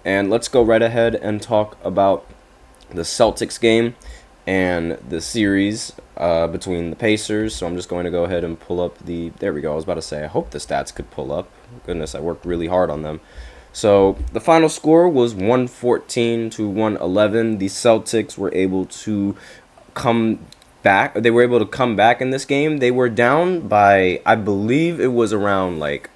And let's go right ahead and talk about the Celtics game and the series between the Pacers. So I'm just going to go ahead and pull up the. There we go. I was about to say, I hope the stats could pull up. Goodness, I worked really hard on them. So the final score was 114 to 111. The Celtics were able to come back. They were able to come back in this game. They were down by, I believe it was around like,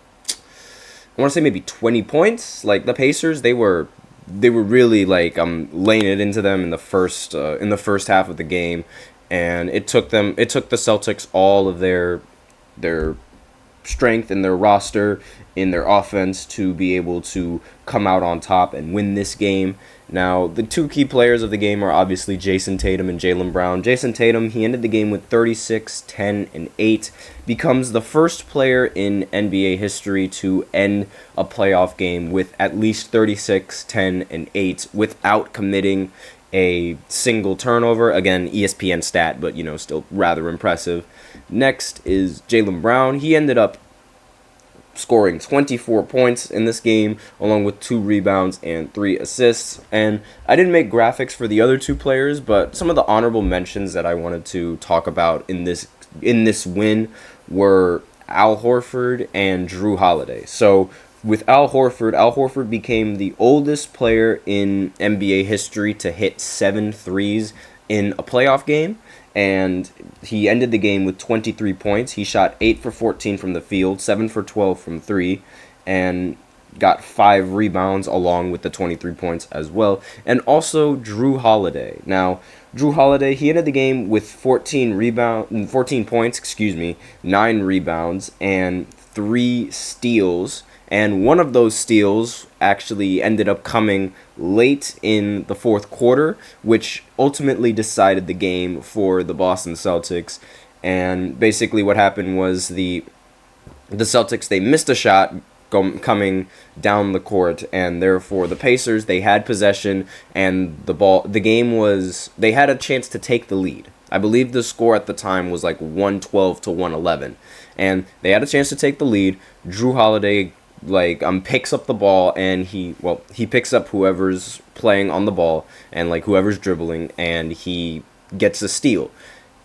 I want to say maybe 20 points. Like the Pacers, they were really like laying it into them in the first half of the game, and it took the Celtics all of their strength in their roster, in their offense, to be able to come out on top and win this game. Now, the two key players of the game are obviously Jason Tatum and Jaylen Brown. Jason Tatum, he ended the game with 36, 10, and 8, becomes the first player in NBA history to end a playoff game with at least 36, 10, and 8 without committing a single turnover. Again, ESPN stat, but still rather impressive. Next is Jaylen Brown. He ended up scoring 24 points in this game, along with 2 rebounds and 3 assists. And I didn't make graphics for the other two players, but some of the honorable mentions that I wanted to talk about in this win were Al Horford and Drew Holiday. So with Al Horford became the oldest player in NBA history to hit 7 threes in a playoff game, and he ended the game with 23 points. He shot 8 for 14 from the field, 7 for 12 from 3, and got 5 rebounds along with the 23 points as well. And also Drew Holiday. Now, Drew Holiday, he ended the game with 14 points, 9 rebounds and 3 steals. And one of those steals actually ended up coming late in the fourth quarter, which ultimately decided the game for the Boston Celtics. And basically what happened was the Celtics, they missed a shot coming down the court, and therefore the Pacers, they had possession, and the game was, they had a chance to take the lead. I believe the score at the time was like 112 to 111, and they had a chance to take the lead. Drew Holiday picks up the ball, and he picks up whoever's playing on the ball and whoever's dribbling, and he gets a steal.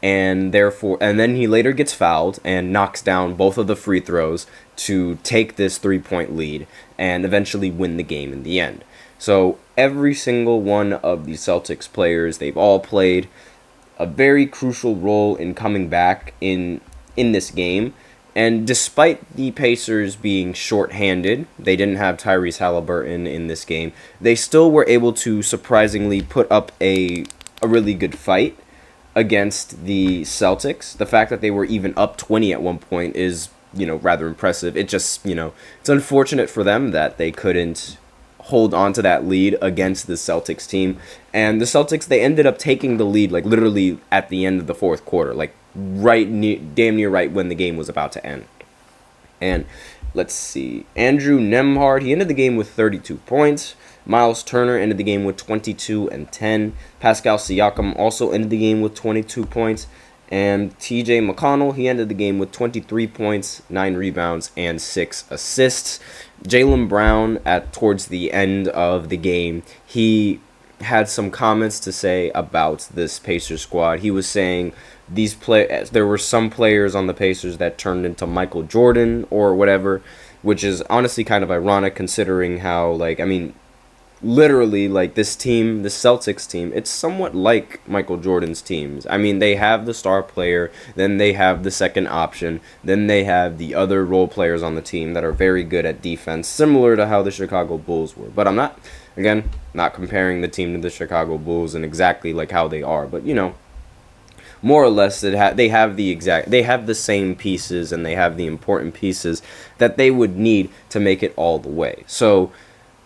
And then he later gets fouled and knocks down both of the free throws to take this 3-point lead and eventually win the game in the end. So every single one of the Celtics players, they've all played a very crucial role in coming back in this game. And despite the Pacers being shorthanded, they didn't have Tyrese Halliburton in this game, they still were able to surprisingly put up a really good fight against the Celtics. The fact that they were even up 20 at one point is, rather impressive. It just, it's unfortunate for them that they couldn't hold on to that lead against the Celtics team. And the Celtics, they ended up taking the lead, literally at the end of the fourth quarter, damn near right when the game was about to end. And let's see, Andrew Nembhard, he ended the game with 32 points. Miles Turner ended the game with 22 and 10. Pascal Siakam also ended the game with 22 points. And TJ McConnell, he ended the game with 23 points, 9 rebounds, and 6 assists. Jaylen Brown, towards the end of the game, he had some comments to say about this Pacers squad. He was saying there were some players on the Pacers that turned into Michael Jordan or whatever, which is honestly kind of ironic considering how, literally, this team, the Celtics team, it's somewhat like Michael Jordan's teams. I mean, they have the star player, then they have the second option, then they have the other role players on the team that are very good at defense, similar to how the Chicago Bulls were. But I'm not comparing the team to the Chicago Bulls and exactly how they are, but more or less they have the same pieces, and they have the important pieces that they would need to make it all the way. So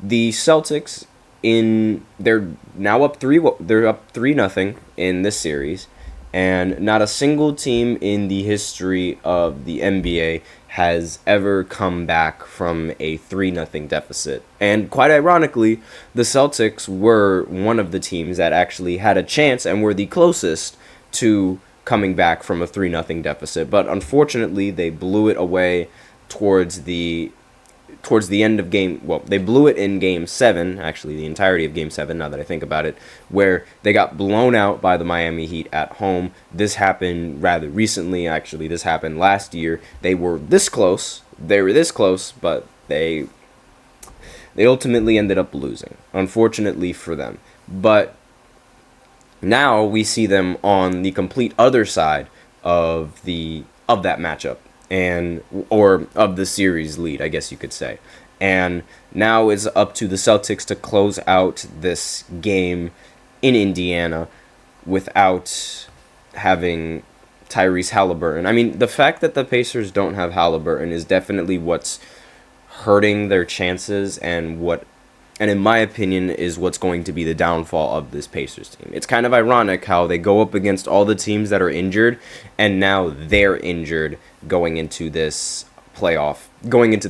the Celtics, they're now up 3-0 in this series, and not a single team in the history of the NBA has ever come back from a 3-0 deficit. And quite ironically, the Celtics were one of the teams that actually had a chance and were the closest to coming back from a 3-0 deficit. But unfortunately, they blew it away towards the towards the end of they blew it in game 7, actually the entirety of game 7 now that I think about it, where they got blown out by the Miami Heat at home. This happened rather recently, actually. This happened last year. They were this close, but they ultimately ended up losing, unfortunately for them. But now we see them on the complete other side of that matchup, or of the series lead, I guess you could say. And now it's up to the Celtics to close out this game in Indiana without having Tyrese Halliburton. I mean, the fact that the Pacers don't have Halliburton is definitely what's hurting their chances, and in my opinion is what's going to be the downfall of this Pacers team. It's kind of ironic how they go up against all the teams that are injured, and now they're injured going into this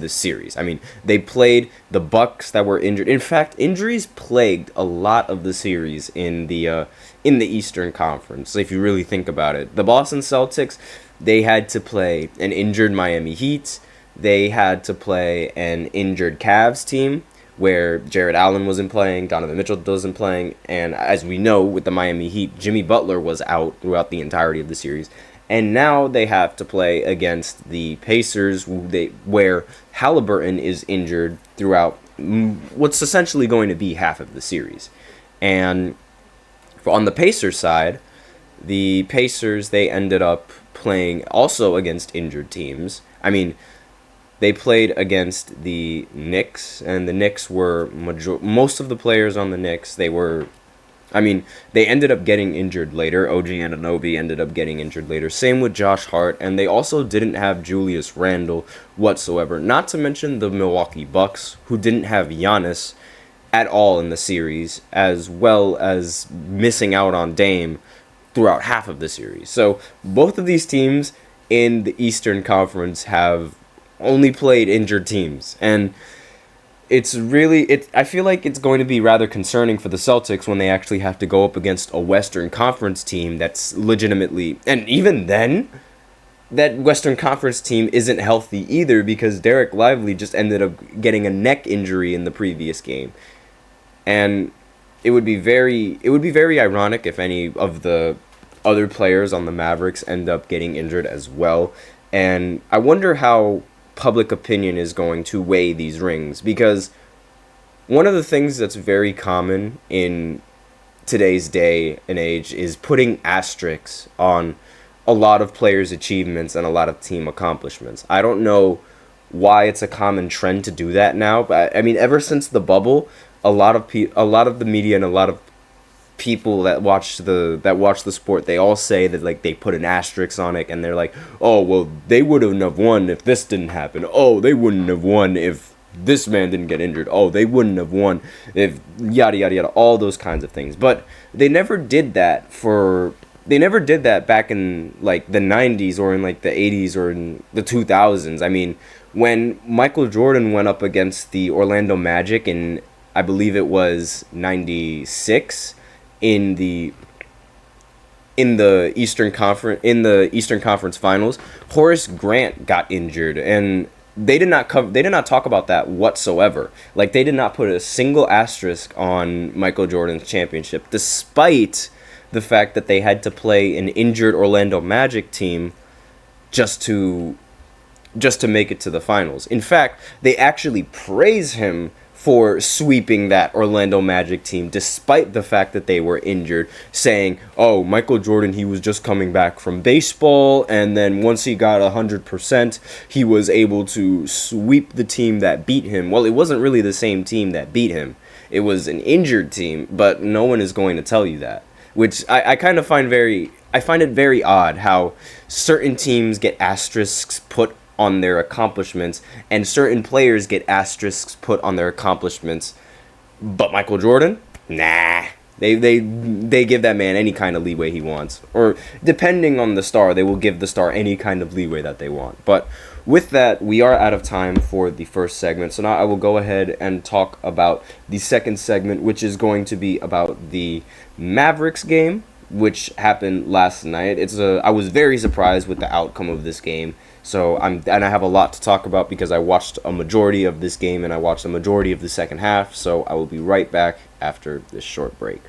series. I mean, they played the Bucks that were injured. In fact, injuries plagued a lot of the series in the Eastern Conference, if you really think about it. The Boston Celtics, they had to play an injured Miami Heat. They had to play an injured Cavs team where Jared Allen wasn't playing, Donovan Mitchell wasn't playing, and as we know, with the Miami Heat, Jimmy Butler was out throughout the entirety of the series. And now they have to play against the Pacers, where Halliburton is injured throughout what's essentially going to be half of the series. And on the Pacers side, the Pacers, they ended up playing also against injured teams. I mean, they played against the Knicks, and the Knicks were most of the players on the Knicks. They ended up getting injured later. OG Anunoby ended up getting injured later. Same with Josh Hart, and they also didn't have Julius Randle whatsoever. Not to mention the Milwaukee Bucks, who didn't have Giannis at all in the series, as well as missing out on Dame throughout half of the series. So both of these teams in the Eastern Conference have only played injured teams, and I feel like it's going to be rather concerning for the Celtics when they actually have to go up against a Western Conference team that's legitimately, and even then, that Western Conference team isn't healthy either, because Derek Lively just ended up getting a neck injury in the previous game. And it would be very ironic if any of the other players on the Mavericks end up getting injured as well. And I wonder how public opinion is going to weigh these rings, because one of the things that's very common in today's day and age is putting asterisks on a lot of players' achievements and a lot of team accomplishments. I don't know why it's a common trend to do that now, but I mean, ever since the bubble, a lot of the media and a lot of people that watch the sport, they all say that, like, they put an asterisk on it, and they're like, oh, well, they wouldn't have won if this didn't happen. Oh, they wouldn't have won if this man didn't get injured. Oh, they wouldn't have won if yada yada yada, all those kinds of things. But they never did that back in, like, the 90s or in, like, the 80s or in the 2000s. I mean, when Michael Jordan went up against the Orlando Magic in, I believe it was 96, in the Eastern Conference Finals, Horace Grant got injured, and they did not talk about that whatsoever. Like, they did not put a single asterisk on Michael Jordan's championship, despite the fact that they had to play an injured Orlando Magic team just to make it to the finals. In fact, they actually praise him for sweeping that Orlando Magic team, despite the fact that they were injured, saying, oh, Michael Jordan, he was just coming back from baseball, and then once he got 100%, he was able to sweep the team that beat him. Well, it wasn't really the same team that beat him. It was an injured team, but no one is going to tell you that, which I kind of find it very odd how certain teams get asterisks put on their accomplishments, and certain players get asterisks put on their accomplishments, but Michael Jordan, nah. They give that man any kind of leeway he wants, or depending on the star, they will give the star any kind of leeway that they want. But with that, we are out of time for the first segment, so now I will go ahead and talk about the second segment, which is going to be about the Mavericks game, which happened last night. I was very surprised with the outcome of this game, So I have a lot to talk about because I watched a majority of this game and I watched a majority of the second half. So I will be right back after this short break.